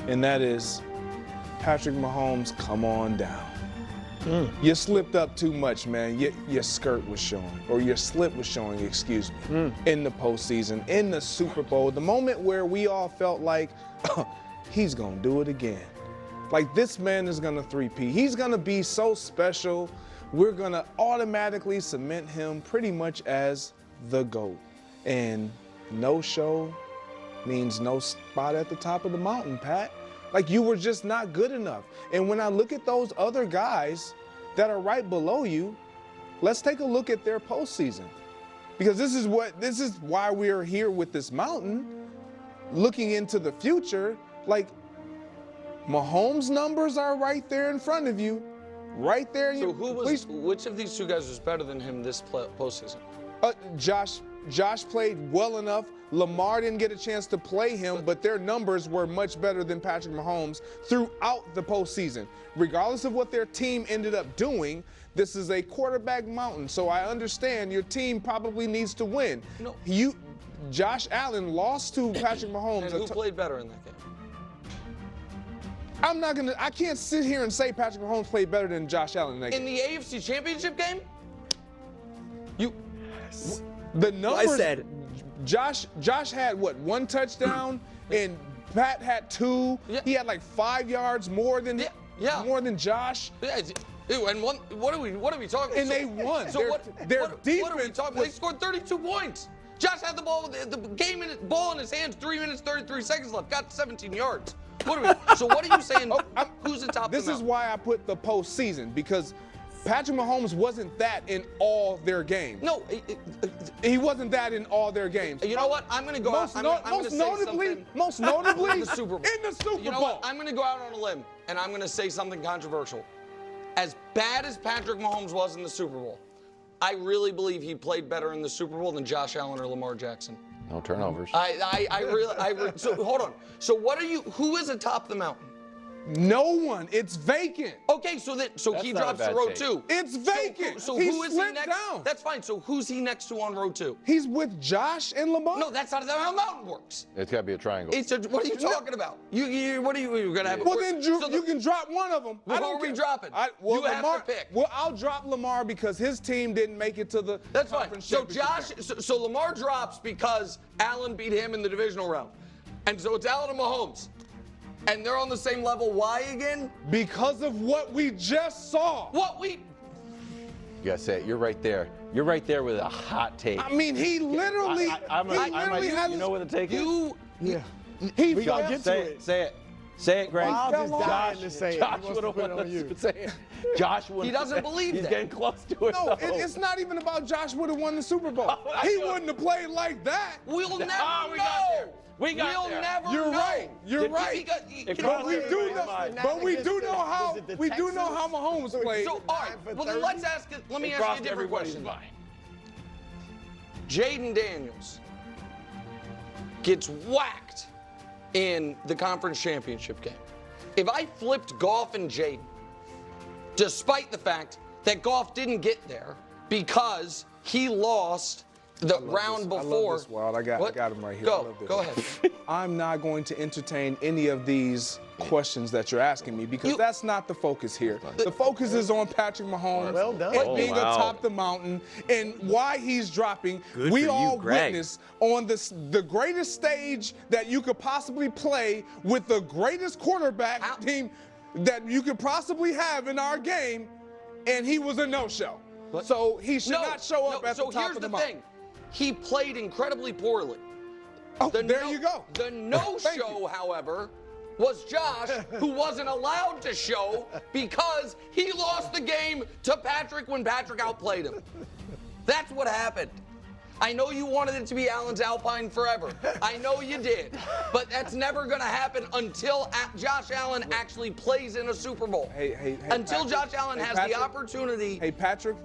and that is Patrick Mahomes, come on down. You slipped up too much, man. Your skirt was showing, or your slip was showing, excuse me, in the postseason, in the Super Bowl, the moment where we all felt like, he's going to do it again. Like, this man is going to three-peat. He's going to be so special. We're going to automatically cement him pretty much as the GOAT. And no show means no spot at the top of the mountain, Pat. Like, you were just not good enough. And when I look at those other guys that are right below you, let's take a look at their postseason. Because this is why we're here with this mountain, looking into the future. Like, Mahomes' numbers are right there in front of you. Right there. So which of these two guys was better than him this postseason? Josh played well enough. Lamar didn't get a chance to play him, but their numbers were much better than Patrick Mahomes throughout the postseason. Regardless of what their team ended up doing, this is a quarterback mountain, so I understand your team probably needs to win. No. Josh Allen lost to Patrick Mahomes. And who played better in that game? I can't sit here and say Patrick Mahomes played better than Josh Allen in that game. In the AFC Championship game? The numbers. I said Josh had what, 1 touchdown, and Pat had 2. Yeah. He had like 5 yards more than Josh. Yeah. And what are we talking about? And they won. So their defense. What are we talking about? They scored 32 points. Josh had the ball, ball in his hands, 3 minutes, 33 seconds left, got 17 yards. So what are you saying? Who's the top? This is why I put the postseason, because Patrick Mahomes wasn't that in all their games. No, he wasn't that in all their games. You know what? I'm going to go out. I'm going to say something. Most notably, in the Super Bowl. In the Super Bowl. You know what? I'm going to go out on a limb, and I'm going to say something controversial. As bad as Patrick Mahomes was in the Super Bowl, I really believe he played better in the Super Bowl than Josh Allen or Lamar Jackson. No turnovers. So hold on. So who is atop the mountain? No one. It's vacant. Okay, so he drops to row 2. It's vacant. So he who is he next? Down. That's fine. So who's he next to on row 2? He's with Josh and Lamar. No, that's not how mountain works. It's got to be a triangle. What are you talking about? You're going to have? Well, then you can drop one of them. Who are we dropping? You have to pick. Well, I'll drop Lamar because his team didn't make it to the. That's fine. So so Lamar drops because Allen beat him in the divisional round, and so it's Allen and Mahomes. And they're on the same level. Why again? Because of what we just saw. You gotta say it. You're right there. You're right there with a hot take. I mean, he literally. You know what the take is? Yeah. We gotta get to it. Say it. Say it, Greg. I'm just dying to say it. Josh would have won on say it. Josh would. He doesn't believe He's that. getting close to it. No, it's not even about Josh would have won the Super Bowl. He wouldn't have played like that. We'll never know. We got there. Never You're know. right. You're right. But we do know how Mahomes played. So, all right. Well, then let me ask you a different question. Jaden Daniels gets whacked in the conference championship game. If I flipped Goff and Jaden, despite the fact that Goff didn't get there because he lost the round before. I love this, Wild. I got him right here. Go ahead. I'm not going to entertain any of these questions that you're asking me because that's not the focus here. The focus is on Patrick Mahomes being atop the mountain and why he's dropping. We all witnessed on the greatest stage that you could possibly play with the greatest quarterback team that you could possibly have in our game, and he was a no-show. So he should not show up at the top of the mountain. So here's the thing. He played incredibly poorly. Oh, there you go. The no-show, however, was Josh, who wasn't allowed to show because he lost the game to Patrick when Patrick outplayed him. That's what happened. I know you wanted it to be Allen's Alpine forever. I know you did. But that's never going to happen until Josh Allen actually plays in a Super Bowl. Until Patrick, Josh Allen has the opportunity. Hey, Patrick.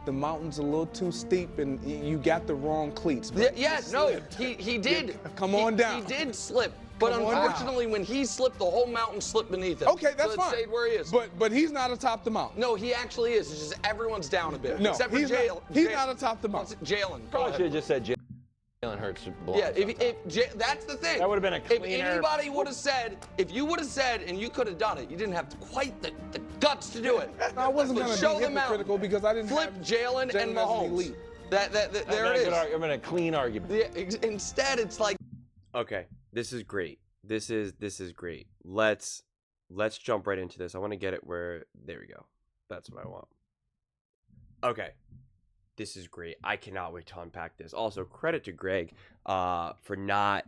The mountain's a little too steep, and you got the wrong cleats. He did. Come on down. He did slip, but unfortunately, when he slipped, the whole mountain slipped beneath him. Okay, that's fine. Stayed where he is. But he's not atop the mountain. No, he actually is. It's just everyone's down a bit. No, except for he's not atop the mountain. Jalen. Probably should have just said Jalen. Jalen Hurts belongs. Yeah, that's the thing. That would have been a cleaner. If anybody would have said, if you would have said, and you could have done it, you didn't have quite the guts to do it. I wasn't But going to show be them out. hypocritical because I didn't Flip have Jalen and as an Mahomes. elite. There it is. I'm in a clean argument. Yeah, instead, it's like. Okay, this is great. This is great. Let's jump right into this. I want to get it where there we go. That's what I want. Okay. This is great. I cannot wait to unpack this. Also, credit to Greg for not,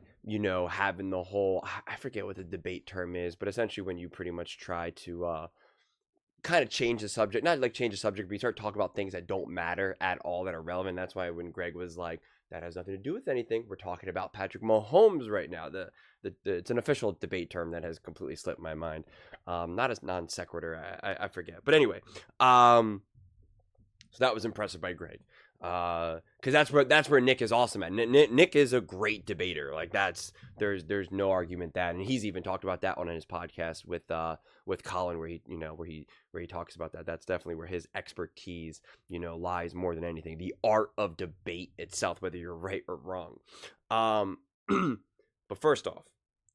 having the whole, I forget what the debate term is, but essentially when you pretty much try to kind of change the subject, not like change the subject, but you start talking about things that don't matter at all, that are relevant. That's why when Greg was like, that has nothing to do with anything, we're talking about Patrick Mahomes right now. It's an official debate term that has completely slipped my mind. Not as non sequitur, I forget. But anyway, so that was impressive by Greg, because that's where Nick is awesome at. Nick is a great debater. Like there's no argument that, and he's even talked about that one in his podcast with Colin, where he talks about that. That's definitely where his expertise lies more than anything. The art of debate itself, whether you're right or wrong. But first off,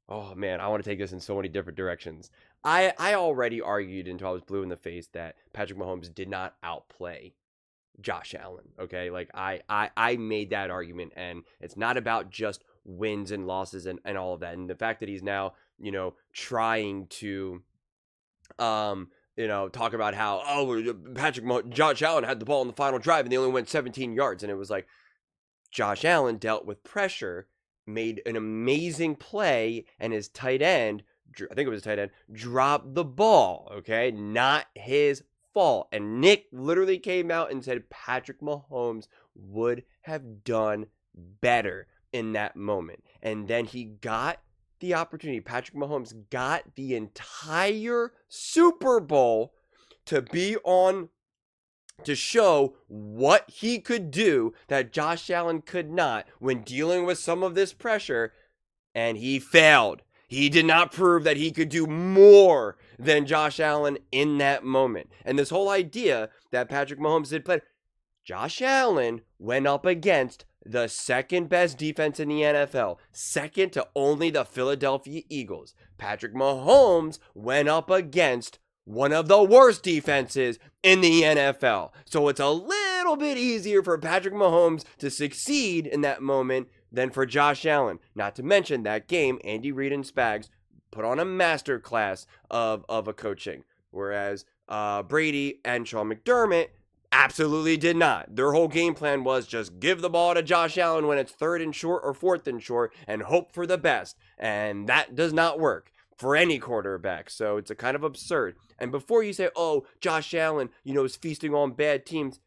oh man, I want to take this in so many different directions. I already argued until I was blue in the face that Patrick Mahomes did not outplay Josh Allen. Okay, like I made that argument, and it's not about just wins and losses and all of that, and the fact that he's now trying to talk about how Josh Allen had the ball in the final drive and they only went 17 yards, and it was like Josh Allen dealt with pressure, made an amazing play, and his tight end, I think it was his tight end, dropped the ball. Okay, not his fault. And Nick literally came out and said Patrick Mahomes would have done better in that moment. And then he got the opportunity. Patrick Mahomes got the entire Super Bowl to be on, to show what he could do that Josh Allen could not when dealing with some of this pressure, and he failed. He did not prove that he could do more than Josh Allen in that moment. And this whole idea that Patrick Mahomes did play, Josh Allen went up against the second best defense in the NFL, second to only the Philadelphia Eagles. Patrick Mahomes went up against one of the worst defenses in the NFL. So it's a little bit easier for Patrick Mahomes to succeed in that moment than for Josh Allen. Not to mention that game, Andy Reid and Spags put on a masterclass of a coaching, whereas Brady and Sean McDermott absolutely did not. Their whole game plan was just give the ball to Josh Allen when it's 3rd and short or 4th and short and hope for the best. And that does not work for any quarterback. So it's a kind of absurd. And before you say, oh, Josh Allen, is feasting on bad teams,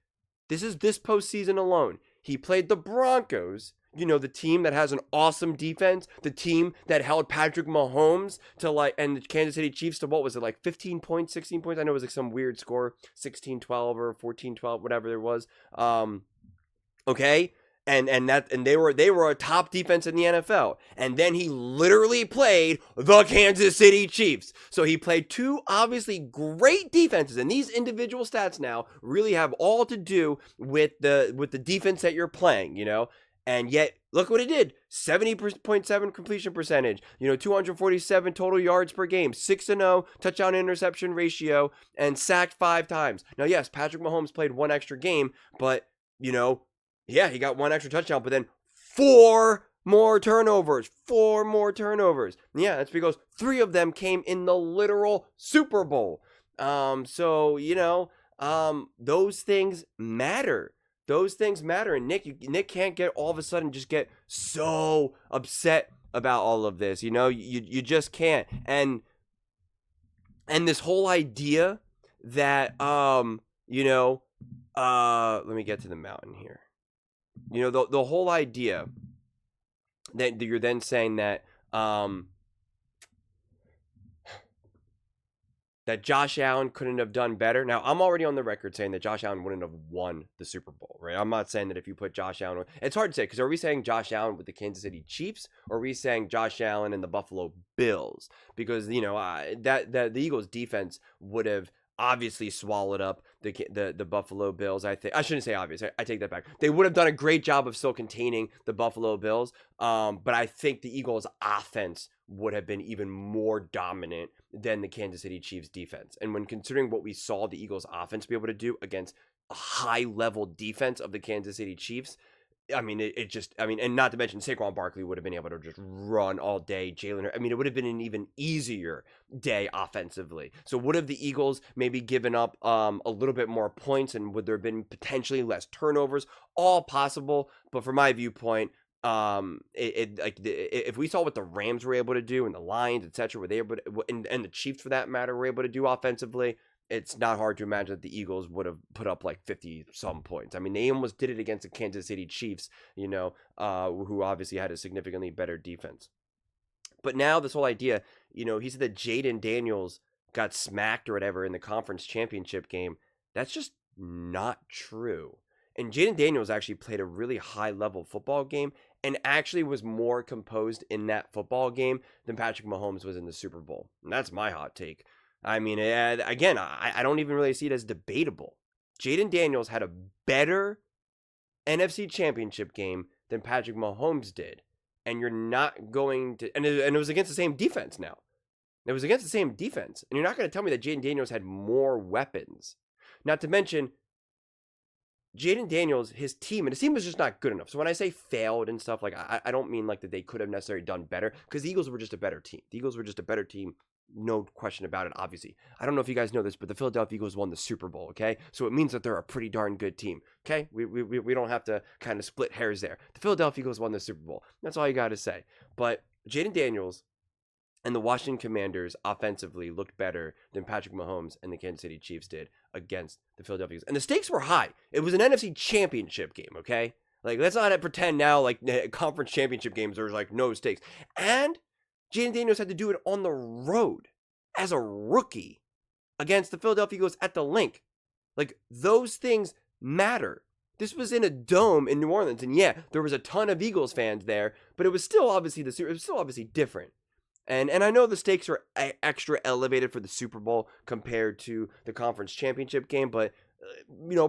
this postseason alone. He played the Broncos, the team that has an awesome defense, the team that held Patrick Mahomes to and the Kansas City Chiefs to, what was it, 15 points, 16 points? I know it was some weird score, 16-12 or 14-12, whatever there was. Okay. And they were a top defense in the NFL. And then he literally played the Kansas City Chiefs. So he played two obviously great defenses. And these individual stats now really have all to do with the defense that you're playing, And yet, look what it did. 70.7 completion percentage, 247 total yards per game, 6-0 touchdown interception ratio, and sacked 5 times. Now, yes, Patrick Mahomes played one extra game, but, yeah, he got one extra touchdown, but then 4 more turnovers. Yeah, that's because 3 of them came in the literal Super Bowl. So, those things matter. And Nick can't get all of a sudden just get so upset about all of this. You just can't. And this whole idea that let me get to the mountain here. The whole idea that you're then saying that that Josh Allen couldn't have done better. Now, I'm already on the record saying that Josh Allen wouldn't have won the Super Bowl, right? I'm not saying that if you put Josh Allen, it's hard to say, because are we saying Josh Allen with the Kansas City Chiefs, or are we saying Josh Allen and the Buffalo Bills? Because, the Eagles defense would have obviously swallowed up the Buffalo Bills. I shouldn't say obvious. I take that back. They would have done a great job of still containing the Buffalo Bills. But I think the Eagles' offense would have been even more dominant than the Kansas City Chiefs defense. And when considering what we saw the Eagles' offense be able to do against a high-level defense of the Kansas City Chiefs, I mean, and not to mention Saquon Barkley would have been able to just run all day. It would have been an even easier day offensively. So would have the Eagles maybe given up a little bit more points, and would there have been potentially less turnovers? All possible. But from my viewpoint, if we saw what the Rams were able to do and the Lions, etc., were they able to, and the Chiefs for that matter were able to do offensively, it's not hard to imagine that the Eagles would have put up like 50-some points. I mean, they almost did it against the Kansas City Chiefs, who obviously had a significantly better defense. But now this whole idea, he said that Jaden Daniels got smacked or whatever in the conference championship game. That's just not true. And Jaden Daniels actually played a really high-level football game and actually was more composed in that football game than Patrick Mahomes was in the Super Bowl. And that's my hot take. I mean, again, I don't even really see it as debatable. Jaden Daniels had a better NFC championship game than Patrick Mahomes did. And you're not going to... And it was against the same defense now. It was against the same defense. And you're not going to tell me that Jaden Daniels had more weapons. Not to mention, Jaden Daniels, his team was just not good enough. So when I say failed and stuff, like I don't mean like that they could have necessarily done better, because the Eagles were just a better team. The Eagles were just a better team. No question about it, obviously. I don't know if you guys know this, but the Philadelphia Eagles won the Super Bowl, okay? So it means that they're a pretty darn good team, okay? We don't have to kind of split hairs there. The Philadelphia Eagles won the Super Bowl. That's all you got to say. But Jaden Daniels and the Washington Commanders offensively looked better than Patrick Mahomes and the Kansas City Chiefs did against the Philadelphia Eagles. And the stakes were high. It was an NFC championship game, okay? Like, let's not pretend now like conference championship games there's like no stakes. And Jaden Daniels had to do it on the road as a rookie against the Philadelphia Eagles at the Link. Like, those things matter. This was in a dome in New Orleans, and yeah, there was a ton of Eagles fans there, but it was still obviously different. And I know the stakes are extra elevated for the Super Bowl compared to the conference championship game, but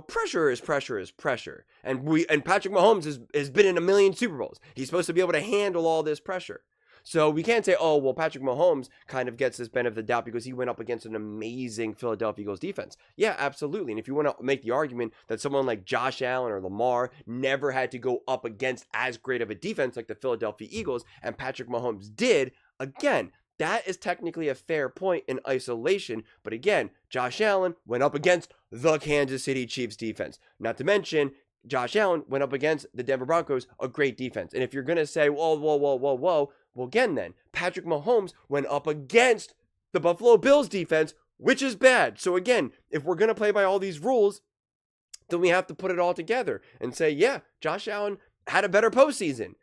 pressure is pressure. And Patrick Mahomes has been in a million Super Bowls. He's supposed to be able to handle all this pressure. So we can't say, oh, well, Patrick Mahomes kind of gets this benefit of the doubt because he went up against an amazing Philadelphia Eagles defense. Yeah, absolutely. And if you want to make the argument that someone like Josh Allen or Lamar never had to go up against as great of a defense like the Philadelphia Eagles, and Patrick Mahomes did, again, that is technically a fair point in isolation. But again, Josh Allen went up against the Kansas City Chiefs defense. Not to mention, Josh Allen went up against the Denver Broncos, a great defense. And if you're going to say, whoa, well, again, then, Patrick Mahomes went up against the Buffalo Bills defense, which is bad. So again, if we're going to play by all these rules, then we have to put it all together and say, yeah, Josh Allen had a better postseason.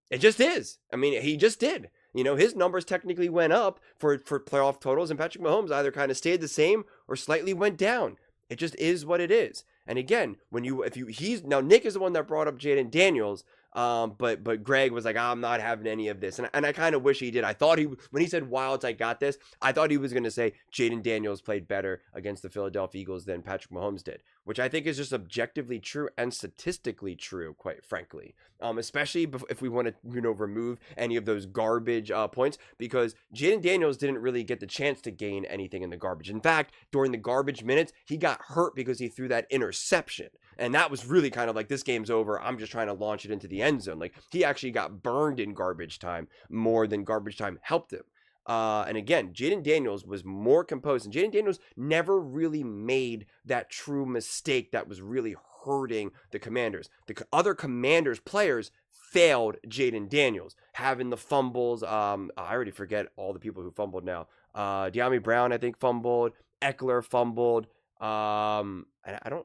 It just is. I mean, he just did. His numbers technically went up for playoff totals, and Patrick Mahomes either kind of stayed the same or slightly went down. It just is what it is. And again, Nick is the one that brought up Jaden Daniels, but Greg was like, I'm not having any of this. And I kind of wish he did. I thought when he said, Wilds, I got this, I thought he was going to say Jaden Daniels played better against the Philadelphia Eagles than Patrick Mahomes did, which I think is just objectively true and statistically true, quite frankly. Especially if we want to, remove any of those garbage points, because Jaden Daniels didn't really get the chance to gain anything in the garbage. In fact, during the garbage minutes, he got hurt because he threw that interception. And that was really kind of like, this game's over. I'm just trying to launch it into the end zone. Like, he actually got burned in garbage time more than garbage time helped him. And again, Jaden Daniels was more composed, and Jaden Daniels never really made that true mistake that was really hurting the Commanders. The other Commanders players failed Jaden Daniels, having the fumbles. I already forget all the people who fumbled now. De'Ami Brown, I think, fumbled. Eckler fumbled. And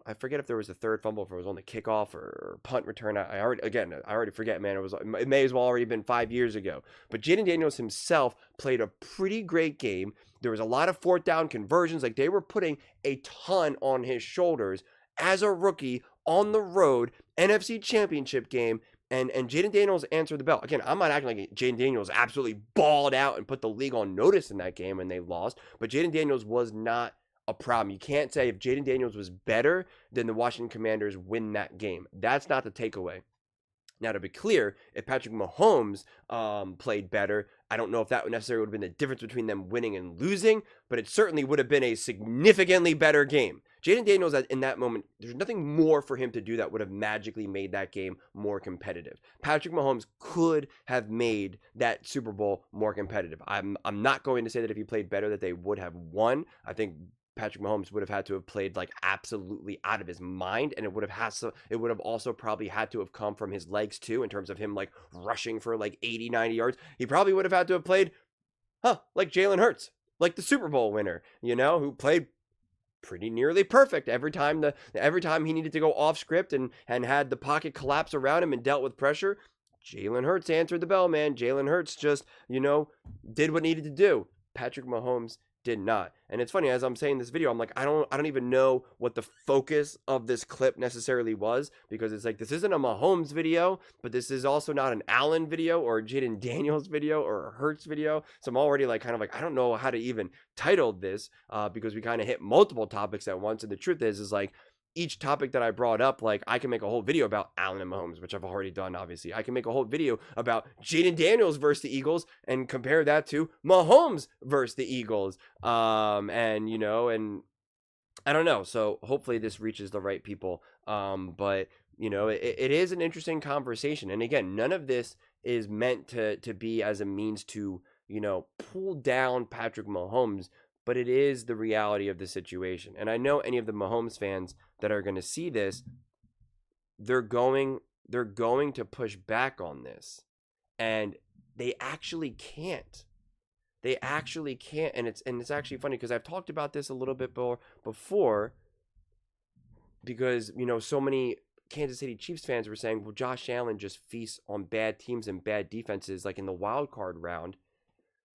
I forget if there was a third fumble, if it was on the kickoff or punt return. I already forget, man. It may as well already been 5 years ago. But Jaden Daniels himself played a pretty great game. There was a lot of fourth down conversions. Like, they were putting a ton on his shoulders as a rookie on the road, NFC Championship game. And Jaden Daniels answered the bell. Again, I'm not acting like Jaden Daniels absolutely balled out and put the league on notice in that game and they lost. But Jaden Daniels was not a problem. You can't say if Jaden Daniels was better, then the Washington Commanders win that game. That's not the takeaway. Now, to be clear, if Patrick Mahomes played better, I don't know if that necessarily would have been the difference between them winning and losing, but it certainly would have been a significantly better game. Jaden Daniels, in that moment, there's nothing more for him to do that would have magically made that game more competitive. Patrick Mahomes could have made that Super Bowl more competitive. I'm not going to say that if he played better that they would have won. I think Patrick Mahomes would have had to have played like absolutely out of his mind, and it would have also probably had to have come from his legs too, in terms of him like rushing for like 80, 90 yards. He probably would have had to have played like Jalen Hurts, like the Super Bowl winner, who played pretty nearly perfect every time he needed to go off script and had the pocket collapse around him and dealt with pressure. Jalen Hurts answered the bell, man. Jalen Hurts just, did what needed to do. Patrick Mahomes did not. And it's funny, as I'm saying this video, I'm like, I don't even know what the focus of this clip necessarily was, because it's like, this isn't a Mahomes video, but this is also not an Allen video or a Jaden Daniels video or a Hurts video. So I'm already like, kind of like, I don't know how to even title this, because we kind of hit multiple topics at once. And the truth is like, each topic that I brought up, like I can make a whole video about Allen and Mahomes, which I've already done, obviously. I can make a whole video about Jaden Daniels versus the Eagles and compare that to Mahomes versus the Eagles. And I don't know. So hopefully this reaches the right people. But it is an interesting conversation. And again, none of this is meant to be as a means to, pull down Patrick Mahomes, but it is the reality of the situation. And I know any of the Mahomes fans that are going to see this, they're going to push back on this. And they actually can't. They actually can't. And it's actually funny because I've talked about this a little bit before, because, so many Kansas City Chiefs fans were saying, well, Josh Allen just feasts on bad teams and bad defenses like in the wild card round.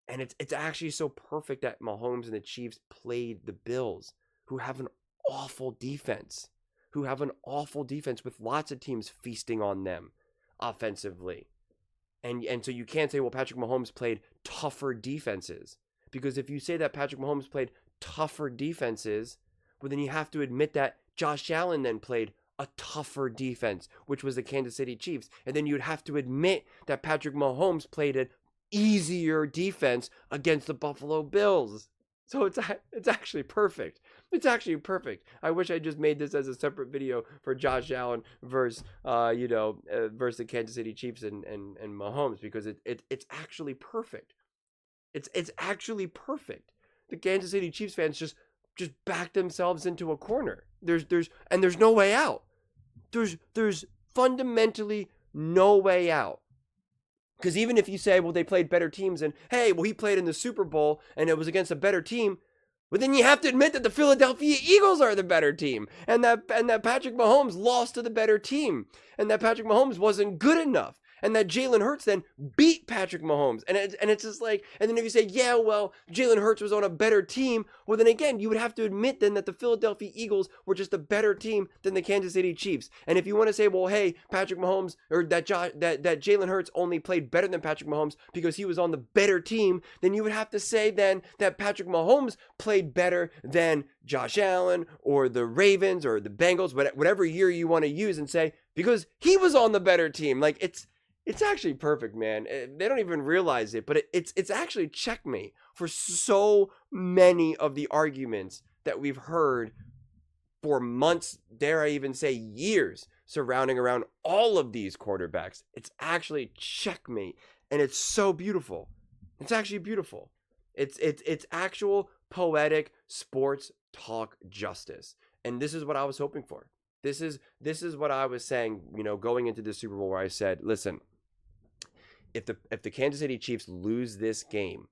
And it's actually so perfect that Mahomes and the Chiefs played the Bills, who have an awful defense, with lots of teams feasting on them offensively. And so you can't say, well, Patrick Mahomes played tougher defenses, because if you say that Patrick Mahomes played tougher defenses, well, then you have to admit that Josh Allen then played a tougher defense, which was the Kansas City Chiefs. And then you'd have to admit that Patrick Mahomes played an easier defense against the Buffalo Bills. So it's actually perfect. It's actually perfect. I wish I just made this as a separate video for Josh Allen versus versus the Kansas City Chiefs and Mahomes, because it's actually perfect. It's actually perfect. The Kansas City Chiefs fans just back themselves into a corner. There's no way out. There's fundamentally no way out. Because even if you say, well, they played better teams, and hey, well, he played in the Super Bowl and it was against a better team, well, then you have to admit that the Philadelphia Eagles are the better team, and that Patrick Mahomes lost to the better team, and that Patrick Mahomes wasn't good enough, and that Jalen Hurts then beat Patrick Mahomes. And it's just like, and then if you say, yeah, well, Jalen Hurts was on a better team, well, then again, you would have to admit then that the Philadelphia Eagles were just a better team than the Kansas City Chiefs. And if you want to say, well, hey, Patrick Mahomes, or that Jalen Hurts only played better than Patrick Mahomes because he was on the better team, then you would have to say then that Patrick Mahomes played better than Josh Allen or the Ravens or the Bengals, whatever year you want to use, and say, because he was on the better team. Like, it's actually perfect, man. They don't even realize it, but it's actually checkmate for so many of the arguments that we've heard for months, dare I even say years, surrounding around all of these quarterbacks. It's actually checkmate, and it's so beautiful. It's actually beautiful. It's actual poetic sports talk justice, and this is what I was hoping for. This is what I was saying, going into the Super Bowl, where I said, listen, if the Kansas City Chiefs lose this game,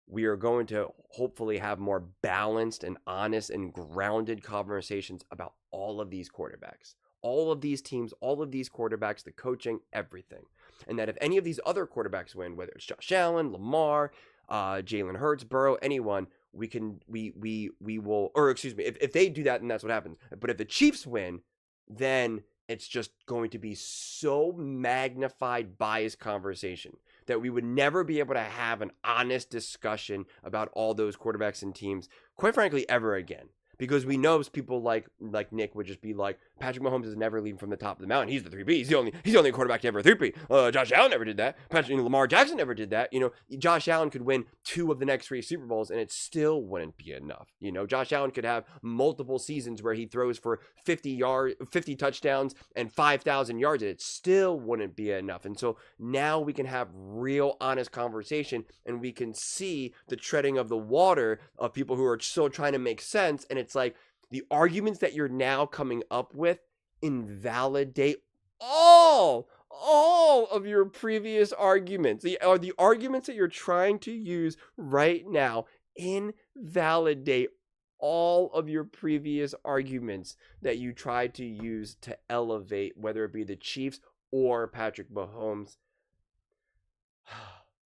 we are going to hopefully have more balanced and honest and grounded conversations about all of these quarterbacks, all of these teams, all of these quarterbacks, the coaching, everything. And that if any of these other quarterbacks win, whether it's Josh Allen, Lamar, Jalen Hurts, Burrow, anyone, we will, or excuse me, if they do that, then that's what happens. But if the Chiefs win, then it's just going to be so magnified bias conversation, that we would never be able to have an honest discussion about all those quarterbacks and teams, quite frankly, ever again. Because we know people like Nick would just be like, Patrick Mahomes is never leaving from the top of the mountain. He's the 3B. He's the only quarterback to ever 3B. Josh Allen never did that. Lamar Jackson never did that. Josh Allen could win 2 of the next 3 Super Bowls, and it still wouldn't be enough. Josh Allen could have multiple seasons where he throws for 50 touchdowns and 5,000 yards, and it still wouldn't be enough. And so now we can have real, honest conversation, and we can see the treading of the water of people who are still trying to make sense. And it's like the arguments that you're now coming up with invalidate all of your previous arguments. The arguments that you're trying to use right now invalidate all of your previous arguments that you tried to use to elevate, whether it be the Chiefs or Patrick Mahomes.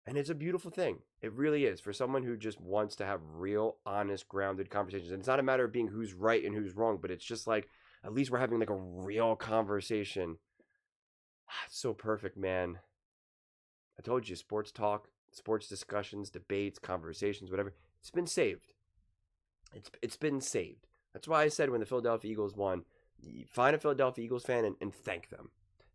And it's a beautiful thing. It really is, for someone who just wants to have real, honest, grounded conversations. And it's not a matter of being who's right and who's wrong, but it's just like, at least we're having like a real conversation. It's so perfect, man. I told you, sports talk, sports discussions, debates, conversations, whatever. It's been saved. It's been saved. That's why I said when the Philadelphia Eagles won, find a Philadelphia Eagles fan and thank them.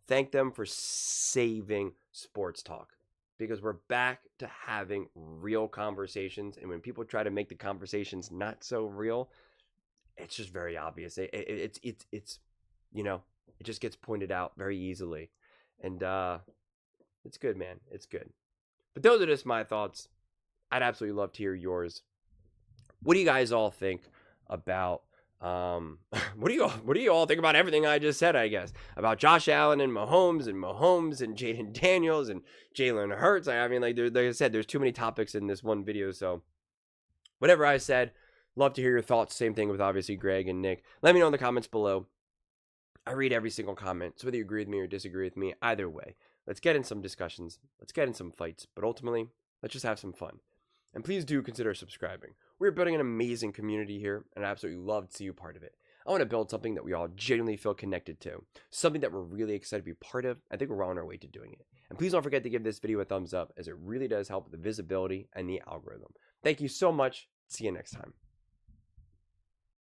Thank them for saving sports talk. Because we're back to having real conversations. And when people try to make the conversations not so real, it's just very obvious. It's it just gets pointed out very easily. And it's good, man. It's good. But those are just my thoughts. I'd absolutely love to hear yours. What do you guys all think about what do you all think about everything I just said, I guess? About Josh Allen and Mahomes and Jaden Daniels and Jalen Hurts. I mean, like I said, there's too many topics in this one video. So whatever I said, love to hear your thoughts. Same thing with obviously Greg and Nick. Let me know in the comments below. I read every single comment. So whether you agree with me or disagree with me, either way, let's get in some discussions. Let's get in some fights. But ultimately, let's just have some fun. And please do consider subscribing. We're building an amazing community here, and I absolutely love to see you part of it. I want to build something that we all genuinely feel connected to, something that we're really excited to be part of. I think we're on our way to doing it. And please don't forget to give this video a thumbs up, as it really does help with the visibility and the algorithm. Thank you so much. See you next time.